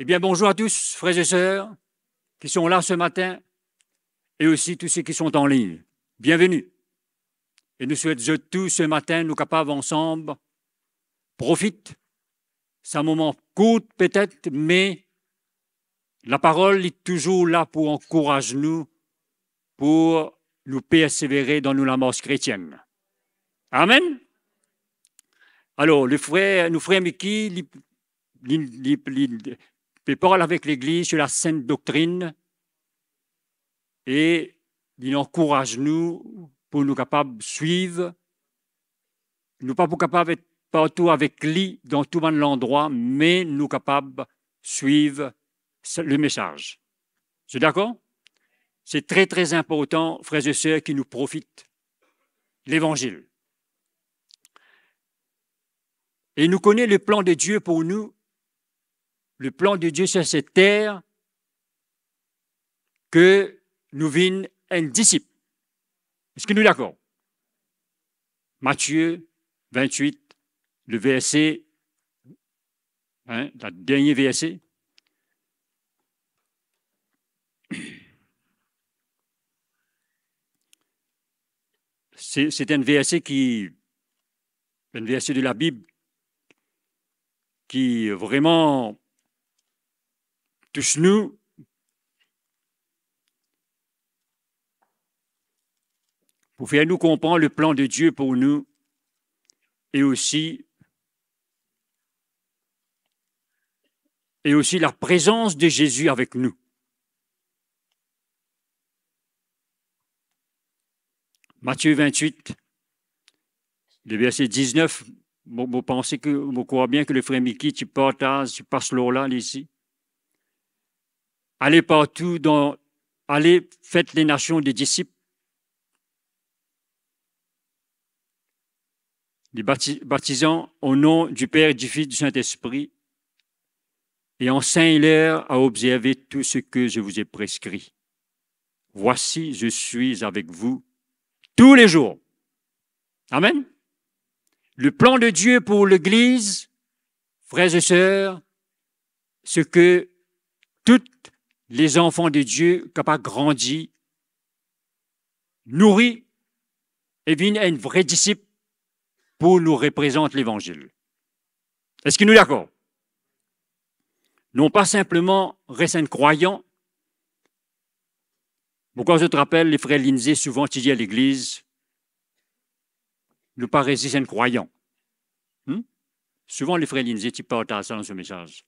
Eh bien, bonjour à tous, frères et sœurs, qui sont là ce matin, et aussi tous ceux qui sont en ligne. Bienvenue. Et nous souhaitons tous ce matin, nous capables ensemble, profite. C'est un moment court peut-être, mais la parole est toujours là pour encourager nous, pour nous persévérer dans nos marche chrétienne. Amen. Alors, nous frère Mickey, il parle avec l'Église sur la sainte doctrine et il encourage nous pour nous capables de suivre. Nous pas capables d'être partout avec lui dans tout l'endroit, mais nous capables de suivre le message. C'est d'accord? C'est très, très important, frères et sœurs, qui nous profitent l'Évangile. Et nous connaissons le plan de Dieu pour nous. Le plan de Dieu sur cette terre, que nous vînes un disciple. Est-ce que nous sommes d'accord? Matthieu 28, le verset, le dernier verset. C'est un verset de la Bible qui vraiment touche nous. Pour faire nous comprendre le plan de Dieu pour nous et aussi la présence de Jésus avec nous. Matthieu 28, le verset 19, vous pensez que, vous croyez bien que le frère Mickey, tu passes là ici. Allez partout, allez, faites les nations des disciples. Les baptisant au nom du Père, du Fils, du Saint-Esprit, et enseignez-leur à observer tout ce que je vous ai prescrit. Voici, je suis avec vous tous les jours. Amen. Le plan de Dieu pour l'Église, frères et sœurs, ce que tous les enfants de Dieu capables de grandir, nourris, et viennent un vrai disciple pour nous représenter l'Évangile. Est-ce que nous sommes d'accord? Non pas simplement rester croyants. Pourquoi je te rappelle, les frères Lindsay, souvent tu dis à l'Église, ne pas rester un croyant. Souvent les frères Lindsay, tu partages ça dans ce message.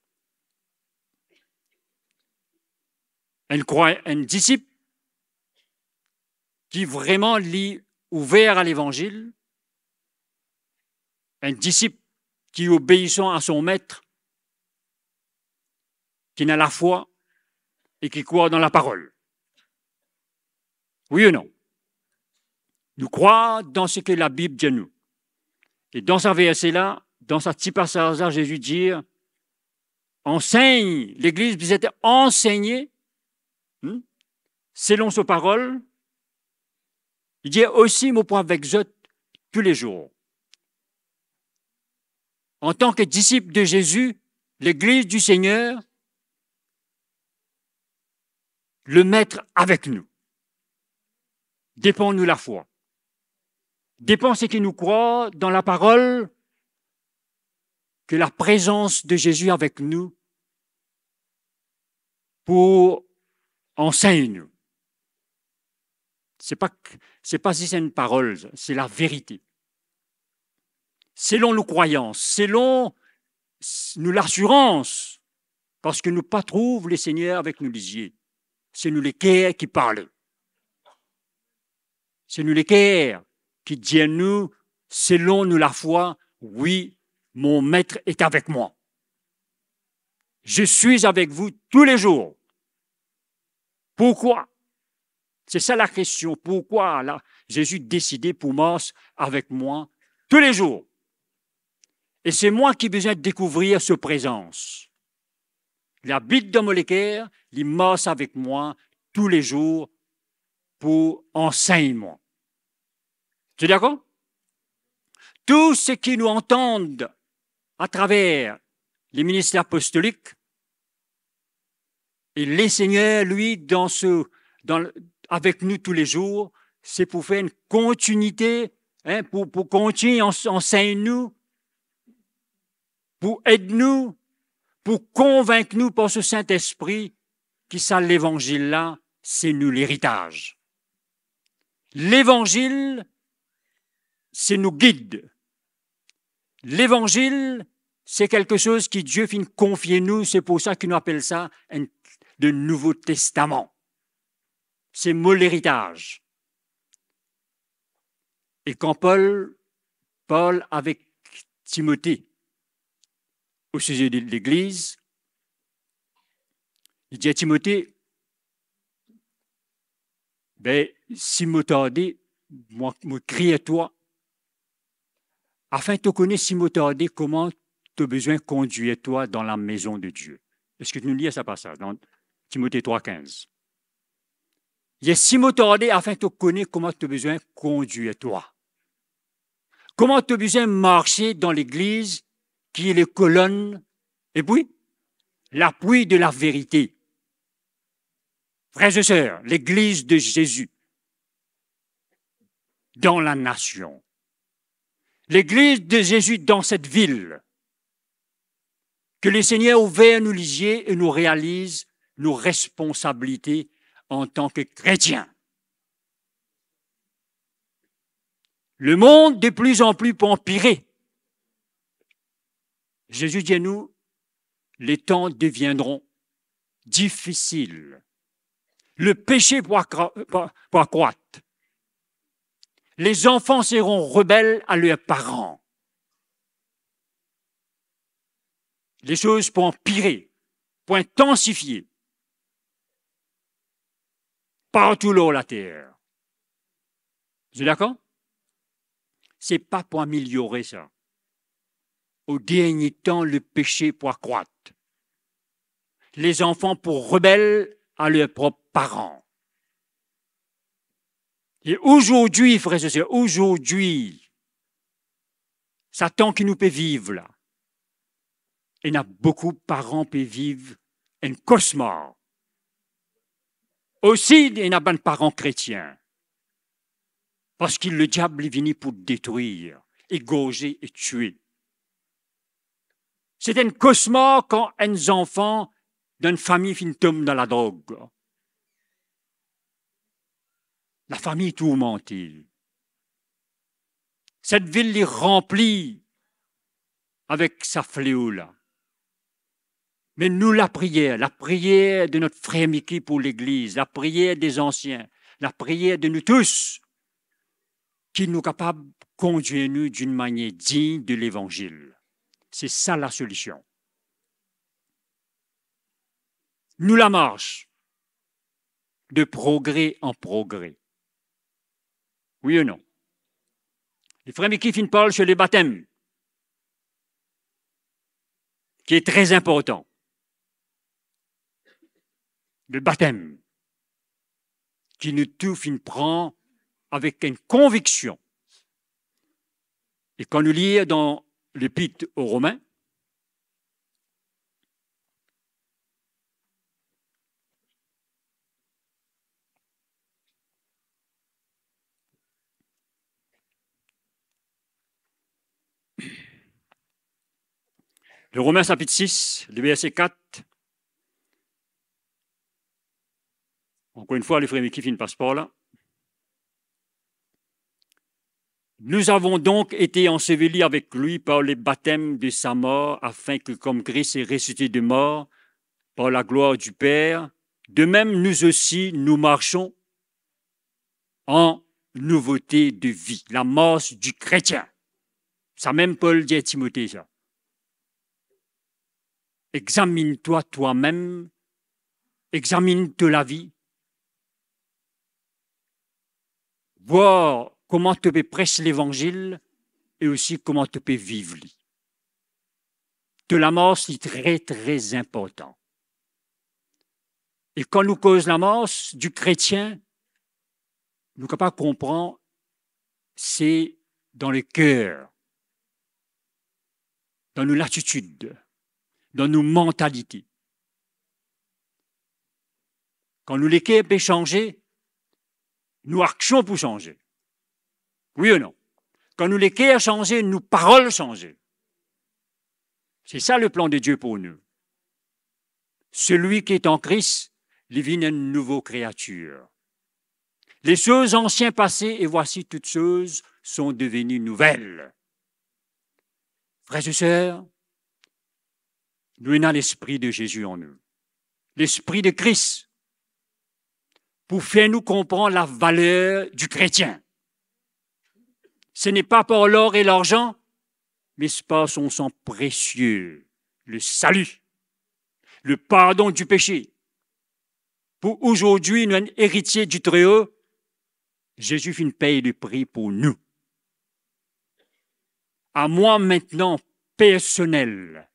Un disciple qui vraiment lit ouvert à l'Évangile, un disciple qui obéissant à son maître, qui n'a la foi et qui croit dans la parole. Oui ou non? Nous croyons dans ce que la Bible dit à nous. Et dans ce verset-là, dans ce petit passage-là, Jésus dit, enseigne, l'Église vous était enseignée selon sa parole. Il dit aussi, mon point avec eux tous les jours. En tant que disciple de Jésus, l'Église du Seigneur, le maître avec nous. Dépend-nous la foi. Dépend ce qui nous croit dans la parole, que la présence de Jésus avec nous pour enseigner nous. C'est pas si c'est une parole, c'est la vérité. Selon nos croyances, selon nous l'assurance, parce que nous pas trouvons les seigneurs avec nous lisiers. C'est nous les cœurs qui parlent. C'est nous les cœurs qui disent à nous, selon nous la foi, oui, mon maître est avec moi. Je suis avec vous tous les jours. Pourquoi? C'est ça la question. Pourquoi là, Jésus décidé pour marcher avec moi tous les jours? Et c'est moi qui ai besoin de découvrir sa présence. Il habite dans mon cœur, il marche avec moi tous les jours pour enseigner moi. Tu es d'accord? Tous ceux qui nous entendent à travers les ministères apostoliques, Et le Seigneur, lui, avec nous tous les jours, c'est pour faire une continuité, hein, pour continuer, enseigne-nous, pour aider-nous, pour convaincre nous par ce Saint-Esprit qui ça, l'évangile-là, c'est nous l'héritage. L'évangile, c'est nous guide. L'évangile, c'est quelque chose que Dieu finit confier nous, c'est pour ça qu'il nous appelle ça le Nouveau Testament. C'est moi l'héritage. Et quand Paul avec Timothée, au sujet de l'Église, il dit à Timothée, ben, si moi tardé, moi crie à toi, afin de te connaître si moi tardé, comment tu as besoin de conduire toi dans la maison de Dieu. Est-ce que tu nous lis à ça passage dans Timothée 3,15? Il y a si moi tardé, afin de te connaître comment tu as besoin de conduire toi. Comment tu as besoin de marcher dans l'Église qui est les colonnes, et puis l'appui de la vérité. Frères et sœurs, l'Église de Jésus dans la nation. L'Église de Jésus dans cette ville. Que le Seigneur ouvert nous les yeux et nous réalise nos responsabilités en tant que chrétiens. Le monde de plus en plus peut empirer. Jésus dit à nous, les temps deviendront difficiles. Le péché pour accroître. Les enfants seront rebelles à leurs parents. Les choses pour empirer, pour intensifier. Partout là la terre. Vous êtes d'accord? C'est pas pour améliorer ça. Au dernier temps, le péché pour accroître. Les enfants pour rebelles à leurs propres parents. Et aujourd'hui, frères et sœurs, aujourd'hui, Satan qui nous peut vivre là, il y a beaucoup de parents qui peuvent vivre un cauchemar. Aussi, il y a des parents chrétiens. Parce que le diable est venu pour détruire, égorger et tuer. C'est un cauchemar quand un enfant d'une famille tombe dans la drogue. La famille est tourmentée. Cette ville est remplie avec sa fléau-là. Mais nous, la prière de notre frère Mickey pour l'Église, la prière des anciens, la prière de nous tous, qui nous capable de conduire nous d'une manière digne de l'Évangile. C'est ça la solution. Nous la marche de progrès en progrès. Oui ou non? Les frères Mickey finissent parlent sur les baptêmes, qui est très important. Le baptême, qui nous tout prend avec une conviction. Et quand nous lisons dans l'Épître aux Romains, le Romains chapitre 6, le verset 4, encore une fois, les frères Mickey finissent par ce passeport-là. Nous avons donc été ensevelis avec lui par le baptême de sa mort, afin que, comme Christ est ressuscité de mort, par la gloire du Père, de même nous aussi, nous marchons en nouveauté de vie, la marche du chrétien. Ça même Paul dit à Timothée, ça. Examine-toi toi-même, examine-toi la vie, voir comment tu peux prêcher l'évangile et aussi comment tu peux vivre. De la mort, c'est très, très important. Et quand nous cause la mort du chrétien, nous sommes capables de comprendre, c'est dans le cœur, dans nos latitudes, dans nos mentalités. Quand nous, les cœurs peuvent changer, nous actions pour changer. Oui ou non? Quand nous, les cœurs changer, nous paroles changer. C'est ça le plan de Dieu pour nous. Celui qui est en Christ, il vit une nouvelle créature. Les choses anciennes passées, et voici toutes choses sont devenues nouvelles. Frères et sœurs, nous avons l'esprit de Jésus en nous. L'esprit de Christ, pour faire nous comprendre la valeur du chrétien. Ce n'est pas par l'or et l'argent, mais c'est par son sang précieux, le salut, le pardon du péché. Pour aujourd'hui, nous sommes héritiers du Très-Haut. Jésus fait une paye de prix pour nous. À moi maintenant, personnel,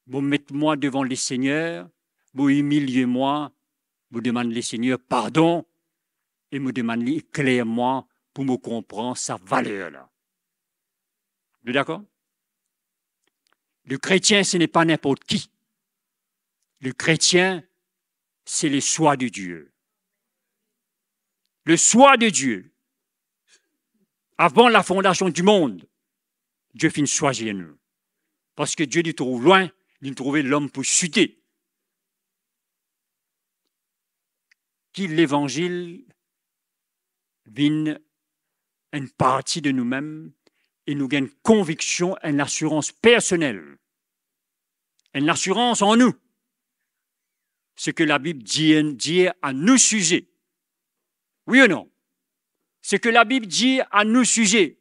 vous mettez-moi devant les seigneurs, vous humiliez-moi, vous demandez les seigneurs pardon et vous demandez éclaire-moi pour me comprendre sa valeur là. Vous êtes d'accord? Le chrétien, ce n'est pas n'importe qui. Le chrétien, c'est le choix de Dieu. Le choix de Dieu. Avant la fondation du monde, Dieu finit choisir nous. Parce que Dieu nous trouve loin, il nous trouvait l'homme pour chuter. Qui l'évangile vient une partie de nous-mêmes et nous gagne conviction, une assurance personnelle, une assurance en nous. Ce que la Bible dit à nos sujets. Oui ou non? Ce que la Bible dit à nos sujets.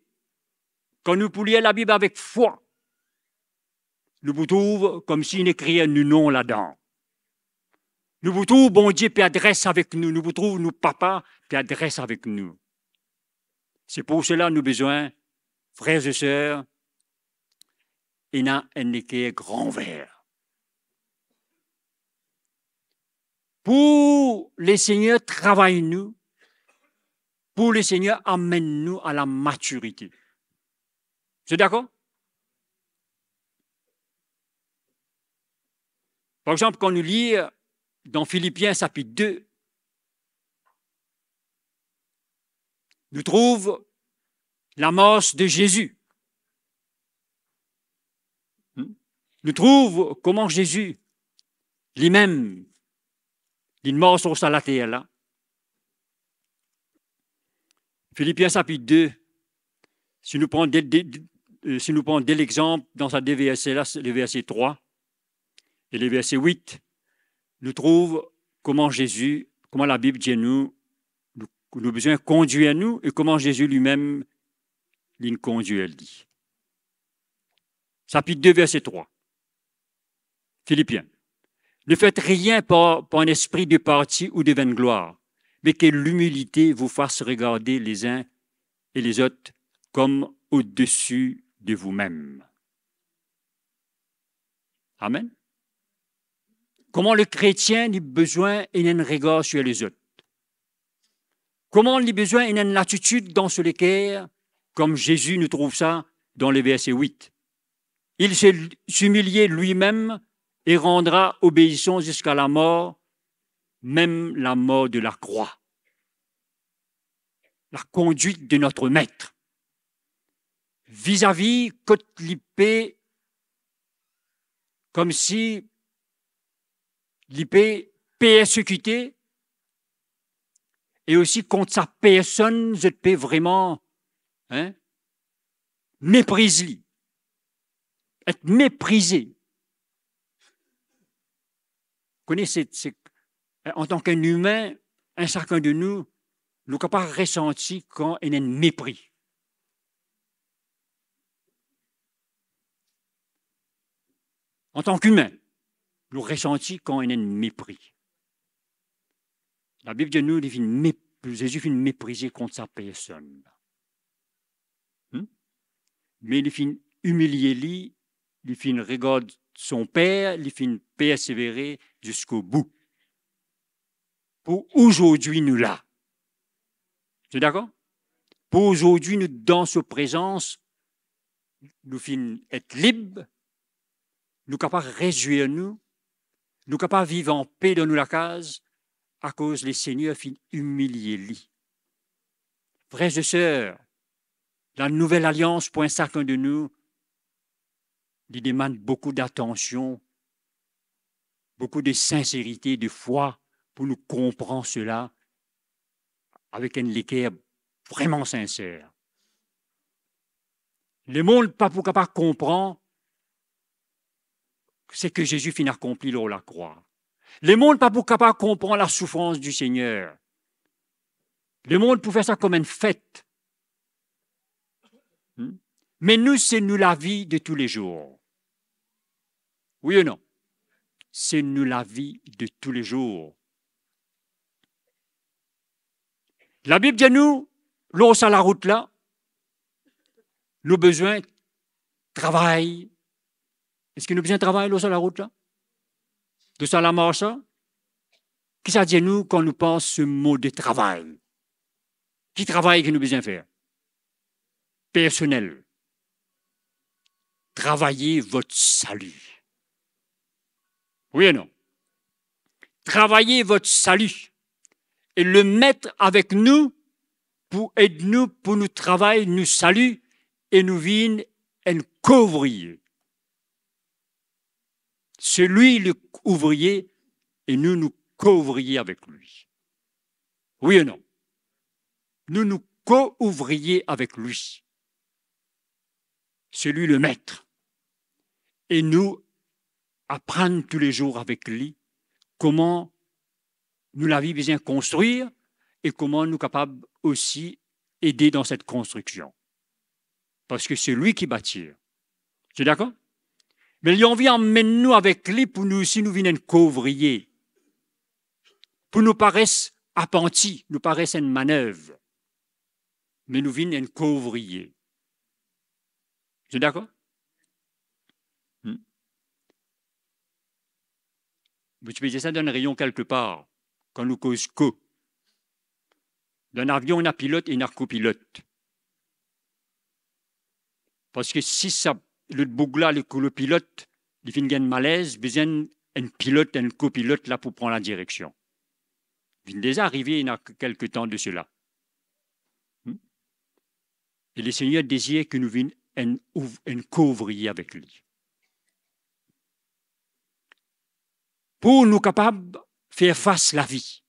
Quand nous poulions la Bible avec foi, nous vous trouvons comme s'il écrivait nous non là-dedans. Nous vous trouvons, bon Dieu, puis adresse avec nous. Nous vous trouvons, nous, papa, puis adresse avec nous. C'est pour cela que nous avons besoin, frères et sœurs, il y a un équerre grand vert. Pour les seigneurs, travaillez-nous. Pour les seigneurs, amène-nous à la maturité. C'est d'accord? Par exemple, quand nous lisons dans Philippiens chapitre 2, nous trouvons l'amorce de Jésus. Nous trouvons comment Jésus, lui-même, il mort sur la terre là. Philippiens chapitre 2, si nous prenons dès l'exemple dans sa deux versets là, le verset 3 et le verset 8, nous trouvons comment Jésus, comment la Bible dit nous avons besoin de conduire nous et comment Jésus lui-même nous conduit, elle dit. Chapitre 2, verset 3. Philippiens. Ne faites rien par un esprit de parti ou de vaine gloire, mais que l'humilité vous fasse regarder les uns et les autres comme au-dessus de vous-même. Amen. Comment le chrétien a besoin d'un regard sur les autres. Comment il a besoin d'une attitude dans ce lesquels, comme Jésus nous trouve ça dans le verset 8. Il s'humiliait lui-même et rendra obéissance jusqu'à la mort, même la mort de la croix. La conduite de notre maître. Vis-à-vis côte l'ipé, comme si l'ipé persécuté, et aussi contre sa personne, je peux vraiment mépriser, être méprisé. Vous connaissez, en tant qu'un humain, un chacun de nous, nous sommes pas ressenti quand il y a un mépris. En tant qu'humain, nous ressentons quand il y a un mépris. La Bible dit nous, Jésus finit mépriser contre sa personne. Mais il finit humilier lui, il finit regarder son Père, il finit persévérer jusqu'au bout. Pour aujourd'hui, nous là. Tu es d'accord? Pour aujourd'hui, nous, dans sa présence, nous finissons être libres, nous sommes capables de réjouir nous nous capables de vivre en paix dans nous la case à cause les seigneurs fin humiliés li. Frères et sœurs, la nouvelle alliance pour chacun de nous, il demande beaucoup d'attention, beaucoup de sincérité, de foi pour nous comprendre cela avec un équerre vraiment sincère. Le monde pas pour capable comprendre c'est que Jésus finit accompli lors la croix. Le monde pas pour capable comprendre la souffrance du Seigneur. Le monde pour faire ça comme une fête. Mais nous, c'est nous la vie de tous les jours. Oui ou non? C'est nous la vie de tous les jours. La Bible dit nous, l'os à la route là, nous besoin de travail. Est-ce que nous besoin de travail, l'os à la route là? De ça la marche ça? Qui ça dit nous quand nous pense ce mot de travail? Qui travaille que nous besoin faire? Personnel. Travaillez votre salut. Oui ou non? Travaillez votre salut et le mettre avec nous pour aider nous, pour nous travailler, nous salut et nous vînes un couvrier. Celui, le ouvrier, et nous, nous co-ouvriers avec lui. Oui ou non? Nous, nous co-ouvriers avec lui. Celui, le maître. Et nous, apprendre tous les jours avec lui comment nous la vie besoin construire et comment nous capables aussi aider dans cette construction. Parce que c'est lui qui bâtit. Tu es d'accord? Mais il a envie d'emmener nous avec lui pour nous aussi nous venir couvrier. Pour nous paraître appentis, nous paraître une manœuvre. Mais nous venir couvrier. Tu es d'accord? Tu peux dire ça dans un rayon quelque part, quand nous causons co. Dans un avion, on a pilote et on a copilote. Parce que si ça, le bougla, le pilote, il fait un malaise, besoin un pilote, un copilote là pour prendre la direction. Il est déjà arrivé il y a quelque temps de cela. Et le Seigneur désire que nous venions un couvrier avec lui. Pour nous capables de faire face à la vie.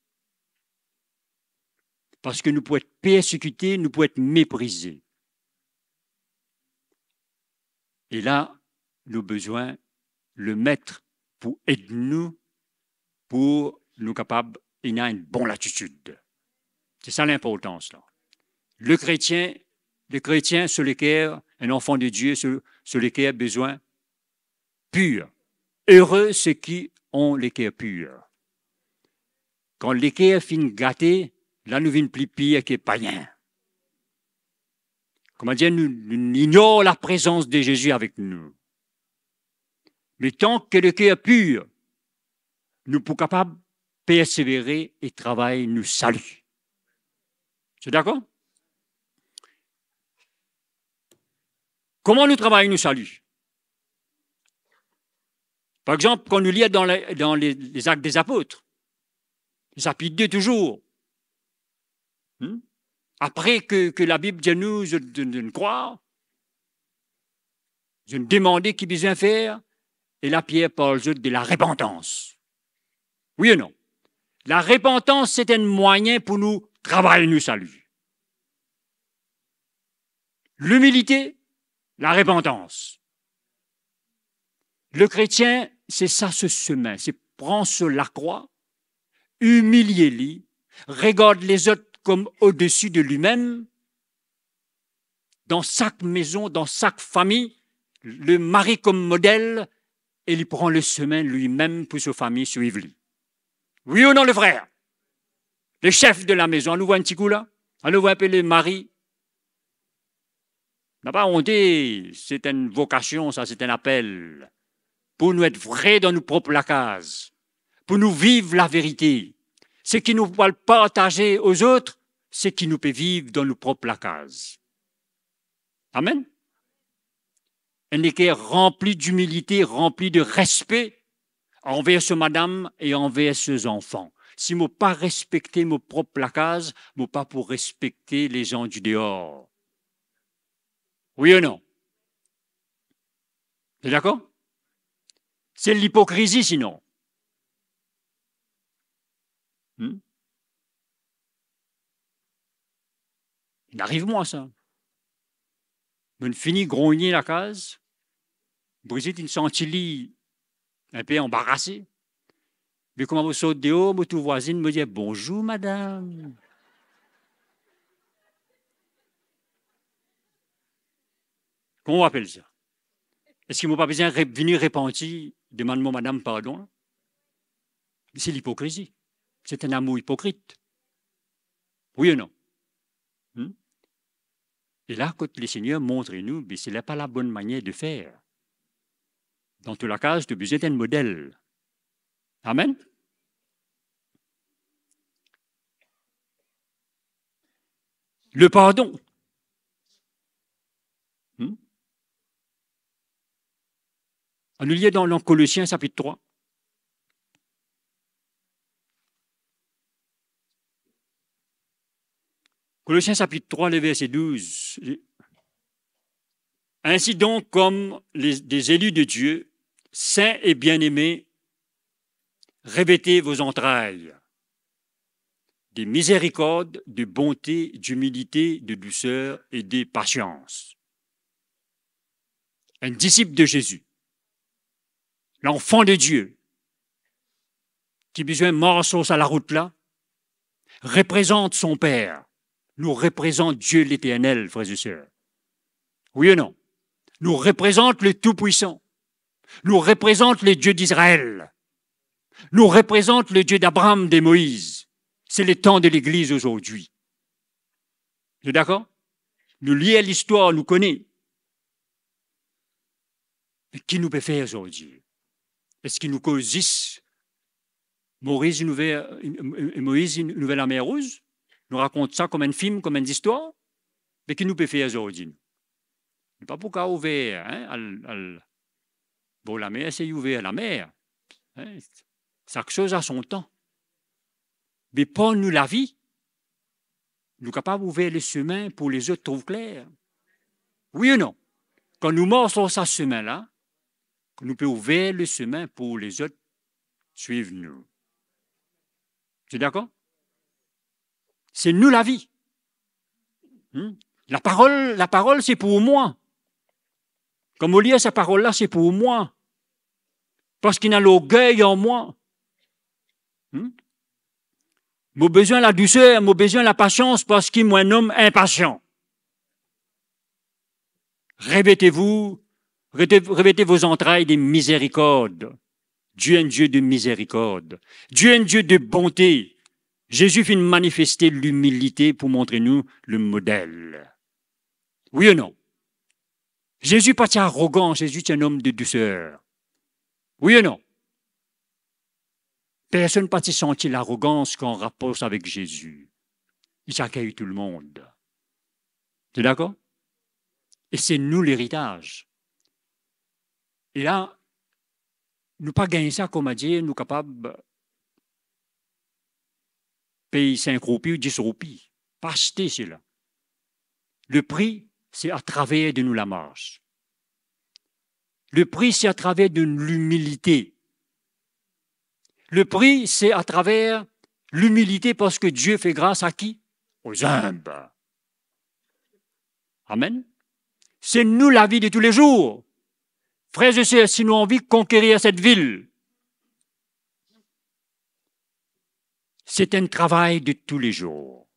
Parce que nous pouvons être persécutés, nous pouvons être méprisés. Et là, nous avons besoin de le mettre pour aider nous, pour nous capables d'être une bonne attitude. C'est ça l'importance là. Le chrétien sur lequel, un enfant de Dieu, sur lequel a besoin pur. Heureux ceux qui ont les cœurs purs. Quand les cœurs finissent gâtés, là nous venons plus pire que païens. Comment dire, nous ignorons la présence de Jésus avec nous. Mais tant que le cœur est pur, nous sommes capables de persévérer et travailler nous salut. C'est d'accord? Comment nous travaillons nous salut? Par exemple, quand nous lisons dans les actes des apôtres, chapitre 2 toujours, après que la Bible dit nous de croire, je me demandais qui besoin faire, et la Pierre parle de la repentance. Oui ou non? La repentance, c'est un moyen pour nous travailler nous salut. L'humilité, la repentance. Le chrétien, c'est ça ce chemin, c'est prendre sur la croix, humilier-lui, regarde les autres comme au-dessus de lui-même, dans chaque maison, dans chaque famille, le mari comme modèle, et il prend le chemin lui-même pour sa famille suivre lui. Oui ou non, le frère? Le chef de la maison, on nous voit un petit coup là? On nous voit un peu le mari? On n'a pas honte, c'est une vocation, ça, c'est un appel. Pour nous être vrais dans nos propres cases, pour nous vivre la vérité. Ce qui nous peut partager aux autres, c'est qui nous peut vivre dans nos propres cases. Amen. Un équerre rempli d'humilité, rempli de respect, envers ce madame et envers ses enfants. Si je pas respecter mon propre case, je pas pour respecter les gens du dehors. Oui ou non? Vous êtes d'accord? C'est l'hypocrisie sinon. Il arrive moi ça. Je finis grogner la case. Brigitte, une sentit un peu embarrassée. Mais comment vous sautez dehors, votre voisine me dit bonjour madame. Comment on appelle ça? Est-ce qu'il ne m'a pas besoin de venir repentir, demande-moi madame pardon? C'est l'hypocrisie. C'est un amour hypocrite. Oui ou non? Et là, quand le Seigneur montre-nous, ce n'est pas la bonne manière de faire. Dans tout la case, tu as besoin d'un modèle. Amen? Le pardon. On nous lit dans Colossiens chapitre 3. Colossiens chapitre 3, le verset 12. Ainsi donc, comme des élus de Dieu, saints et bien-aimés, revêtez vos entrailles de miséricorde, de bonté, d'humilité, de douceur et de patience. Un disciple de Jésus, l'enfant de Dieu, qui a besoin de morceaux à la route là, représente son Père, nous représente Dieu l'Éternel, frères et sœurs. Oui ou non? Nous représente le Tout-Puissant, nous représente le Dieu d'Israël, nous représente le Dieu d'Abraham, de Moïse. C'est le temps de l'Église aujourd'hui. Vous êtes d'accord? Nous lions l'histoire, nous connaissons. Mais qui nous peut faire aujourd'hui? Est-ce qu'il nous cause Moïse, une nouvelle la mer Rouge? Nous raconte ça comme un film, comme une histoire? Mais qui nous peut faire aujourd'hui? Pas pour qu'à ouvert. Bon, la mer, c'est ouvert la mer. Hein? Chaque chose a son temps. Mais pour nous la vie, nous sommes capables d'ouvrir le chemin pour les autres trouver clair. Oui ou non? Quand nous mords sur ce chemin-là, nous pouvons ouvrir le chemin pour les autres suivre nous. Tu es d'accord? C'est nous la vie. La parole, c'est pour moi. Comme on lit cette parole-là, c'est pour moi. Parce qu'il y a l'orgueil en moi. J'ai besoin de la douceur, j'ai besoin de la patience parce qu'il est un homme impatient. Revêtez vos entrailles de miséricorde. Dieu est un Dieu de miséricorde. Dieu est un Dieu de bonté. Jésus fit manifester l'humilité pour montrer nous le modèle. Oui ou non? Jésus n'est pas arrogant, Jésus est un homme de douceur. Oui ou non? Personne n'a pas senti l'arrogance qu'on rapporte avec Jésus. Il accueille tout le monde. Tu es d'accord? Et c'est nous l'héritage. Et là, nous pas gagner ça, comme à dire, nous capables de payer 5 roupies ou 10 roupies. Pas acheter cela. Le prix, c'est à travers de nous la marche. Le prix, c'est à travers de l'humilité. Le prix, c'est à travers l'humilité parce que Dieu fait grâce à qui? Aux humbles. Amen. C'est nous la vie de tous les jours. Frères et sœurs, si nous avons envie de conquérir cette ville, c'est un travail de tous les jours.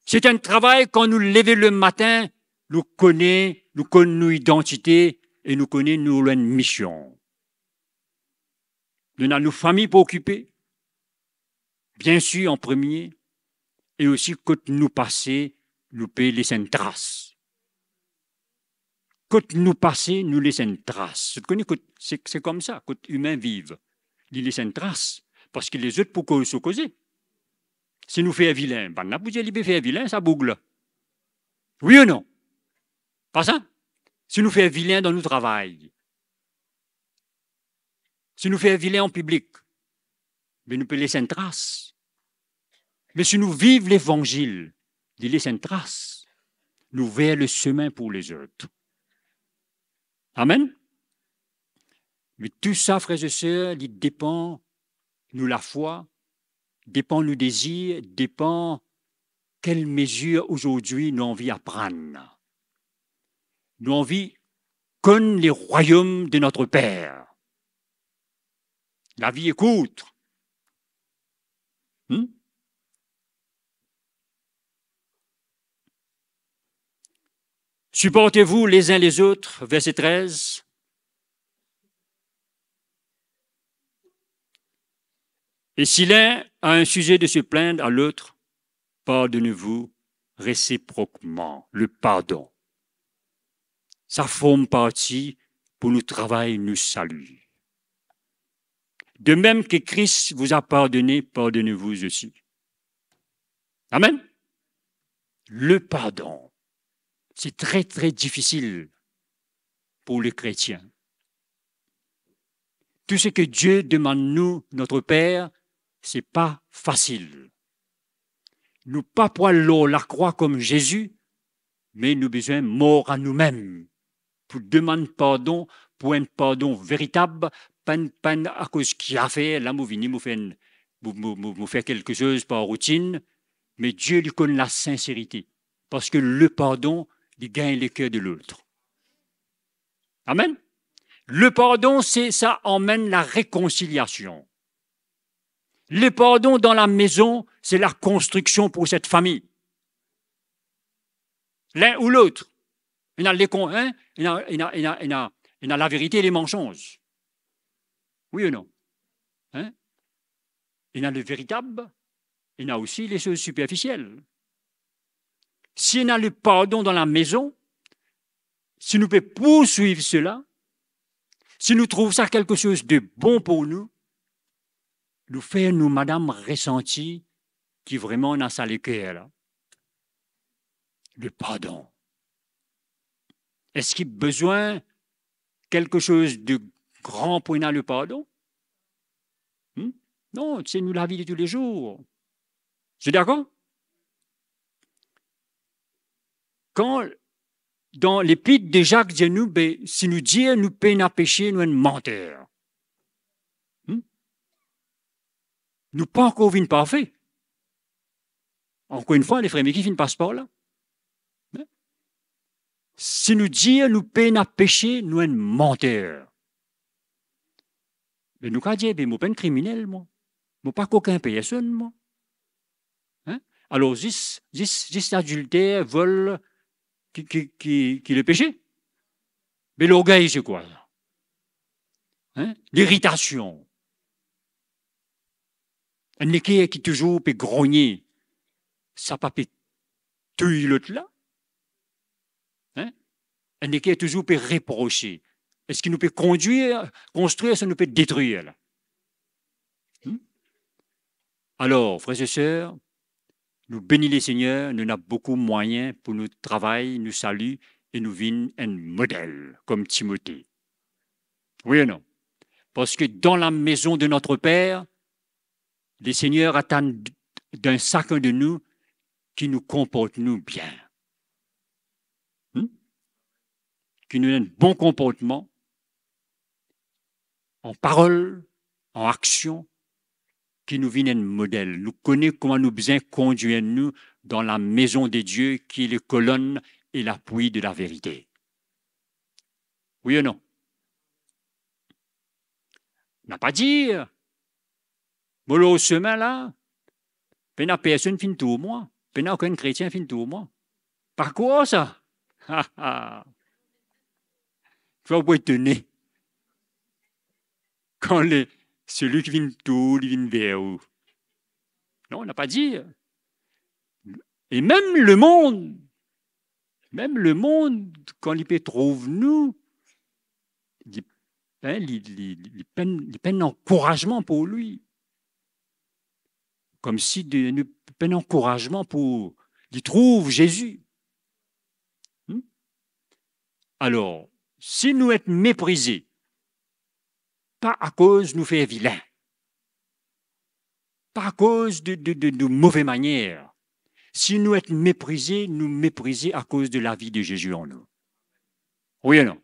C'est un travail quand nous levons le matin, nous connaissons nos identités et nous connaissons nos missions. Nous avons nos familles pour occuper, bien sûr en premier, et aussi quand nous passer, nous payer les saintes traces. Quand nous passer, nous laissons une trace. C'est comme ça, quand les humains vivent. Ils laissent une trace, parce que les autres pour se causer. Si nous faisons vilain, ben là, vous allez faire vilain, ça bougle. Oui ou non? Pas ça? Si nous faisons vilain dans notre travail, Si nous faisons vilain en public, mais nous pouvons laisser une trace. Mais si nous vivons l'évangile, de laisser une trace, nous verrons le chemin pour les autres. Amen. Mais tout ça, frères et sœurs, il dépend, nous la foi, dépend nous désirs, dépend quelle mesure aujourd'hui nous envie à prendre. Nous envie comme les royaumes de notre Père. La vie est courte. Supportez-vous les uns les autres, verset 13. Et si l'un a un sujet de se plaindre à l'autre, pardonnez-vous réciproquement, le pardon. Ça forme partie pour nous travailler, nous saluer. De même que Christ vous a pardonné, pardonnez-vous aussi. Amen. Le pardon, c'est très, très difficile pour les chrétiens. Tout ce que Dieu demande nous, notre Père, c'est pas facile. Nous pas pour la croix comme Jésus, mais nous besoin mort à nous-mêmes pour demander pardon, pour un pardon véritable, pas à cause qu'il a fait, là, vous fait quelque chose par routine, mais Dieu lui connaît la sincérité, parce que le pardon, il gagne le cœur de l'autre. Amen. Le pardon, ça emmène la réconciliation. Le pardon dans la maison, c'est la construction pour cette famille. L'un ou l'autre. Il y a la vérité et les mensonges. Oui ou non? Hein? Il y a le véritable, il y a aussi les choses superficielles. Si on a le pardon dans la maison, si nous pouvons poursuivre cela, si nous trouvons ça quelque chose de bon pour nous, nous faire nous, madame, ressentir qui vraiment a ça le cœur là. Le pardon. Est-ce qu'il y a besoin de quelque chose de grand pour le pardon? Non, c'est nous la vie de tous les jours. C'est d'accord? Quand dans l'épître de Jacques dit nous, si nous disons nous peine à pécher, nous sommes menteurs. Nous pas encore venu parfait. Encore une fois, les frères, mais qui finissent par ce là? Si nous disons nous peine à pécher, nous sommes menteurs. Mais nous, quand disons, je ne suis pas un criminel, moi. Je ne suis pas aucun personne, moi. Alors, juste adultère, vol, qui le péché. Mais l'orgueil, c'est quoi? L'irritation. Un équerre qui toujours peut grogner, ça ne peut pas tuer l'autre là. Un équerre toujours peut reprocher. Est-ce qu'il nous peut construire, ça nous peut détruire là? Alors, frères et sœurs, nous bénissons les Seigneurs, nous avons beaucoup de moyens pour nous travailler, nous saluer et nous vivre un modèle comme Timothée. Oui ou non? Parce que dans la maison de notre Père, les Seigneurs attendent d'un chacun de nous qui nous comporte nous bien. Qui nous donne un bon comportement en parole, en action, qui nous vienne un modèle. Nous connaissons comment nous besoin conduire nous dans la maison de Dieu qui est les colonnes et l'appui de la vérité. Oui ou non? On n'a pas dit, mais au chemin là, peine personne finit tout moi, peine aucun chrétien finit tout moi. Par quoi ça? Tu vas pas étonner. Quand celui qui vient tout, il vient vers où? Non, on n'a pas dit. Et même le monde, quand il peut trouver nous, il peine encouragement pour lui. Comme si il peine encouragement pour il trouve Jésus. Alors, si nous sommes méprisés, pas à cause de nous faire vilains, pas à cause de mauvaises manières. Si nous êtes méprisés, nous mépriser à cause de la vie de Jésus en nous. Oui ou non?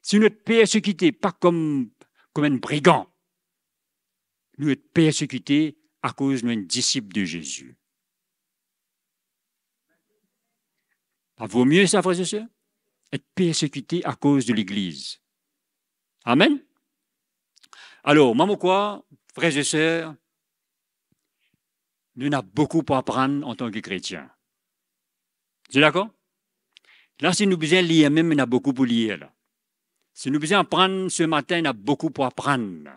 Si nous êtes persécutés, pas comme un brigand, nous êtes persécutés à cause de nous être disciples de Jésus. Ça vaut mieux ça, frères et sœurs? Être persécuté à cause de l'Église. Amen? Alors, maman quoi, frères et sœurs, nous avons beaucoup à apprendre en tant que chrétiens. Tu es d'accord? Là, si nous besoin lire, même, il y a beaucoup pour lire. Là. Si nous besoin apprendre ce matin, il y a beaucoup pour apprendre.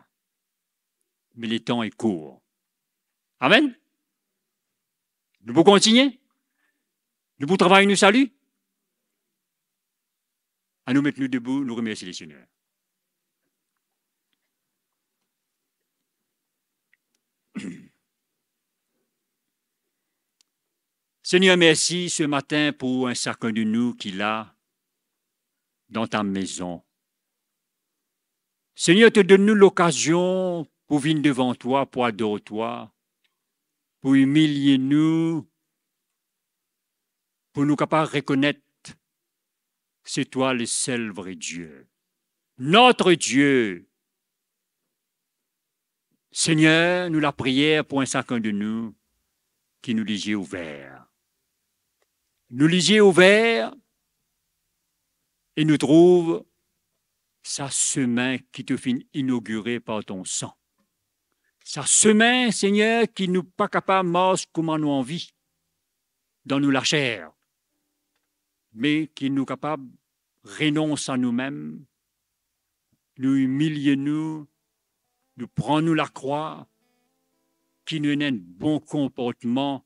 Mais le temps est court. Amen? Nous pouvons continuer? Nous pouvons travailler, nous salut? À nous mettre nous debout, nous remercier les Seigneurs. Seigneur, merci ce matin pour un chacun de nous qui l'a dans ta maison. Seigneur, te donne-nous l'occasion pour venir devant toi, pour adorer toi, pour humilier nous, pour nous capables de reconnaître que c'est toi le seul vrai Dieu. Notre Dieu. Seigneur, nous la prière pour un chacun de nous qui nous lisait ouvert. Nous lisait ouvert et nous trouve sa semaine qui te finit inaugurée par ton sang. Sa semaine, Seigneur, qui nous pas capable de marcher comme nous envie, dans nous la chair, mais qui nous capable de renoncer à nous-mêmes, nous humilier nous prendre la croix, qui nous donne un bon comportement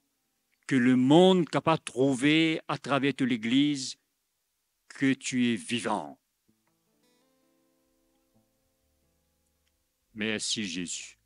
que le monde est capable de trouver à travers toute l'Église que tu es vivant. Merci Jésus.